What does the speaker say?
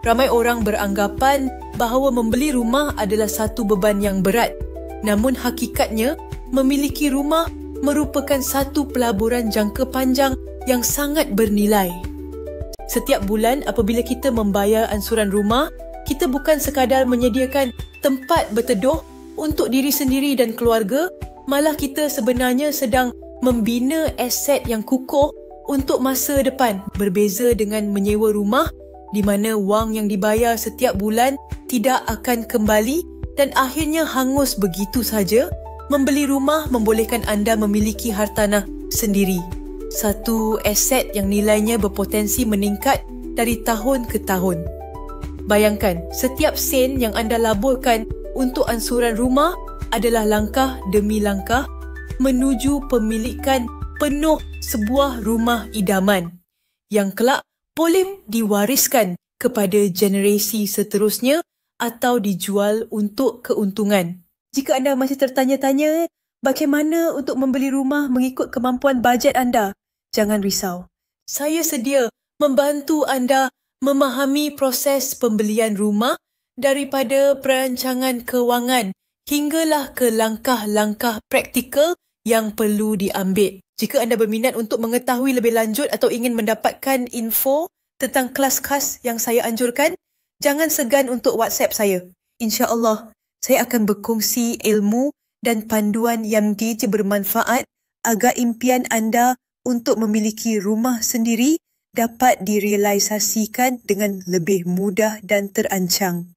Ramai orang beranggapan bahawa membeli rumah adalah satu beban yang berat. Namun hakikatnya, memiliki rumah merupakan satu pelaburan jangka panjang yang sangat bernilai. Setiap bulan apabila kita membayar ansuran rumah, kita bukan sekadar menyediakan tempat berteduh untuk diri sendiri dan keluarga, malah kita sebenarnya sedang membina aset yang kukuh untuk masa depan. Berbeza dengan menyewa rumah di mana wang yang dibayar setiap bulan tidak akan kembali dan akhirnya hangus begitu saja, membeli rumah membolehkan anda memiliki hartanah sendiri. Satu aset yang nilainya berpotensi meningkat dari tahun ke tahun. Bayangkan, setiap sen yang anda laburkan untuk ansuran rumah adalah langkah demi langkah menuju pemilikan penuh sebuah rumah idaman yang kelak boleh diwariskan kepada generasi seterusnya atau dijual untuk keuntungan. Jika anda masih tertanya-tanya bagaimana untuk membeli rumah mengikut kemampuan bajet anda, jangan risau. Saya sedia membantu anda memahami proses pembelian rumah daripada perancangan kewangan hinggalah ke langkah-langkah praktikal yang perlu diambil. Jika anda berminat untuk mengetahui lebih lanjut atau ingin mendapatkan info tentang kelas khas yang saya anjurkan, jangan segan untuk WhatsApp saya. InsyaAllah, saya akan berkongsi ilmu dan panduan yang bermanfaat agar impian anda untuk memiliki rumah sendiri dapat direalisasikan dengan lebih mudah dan terancang.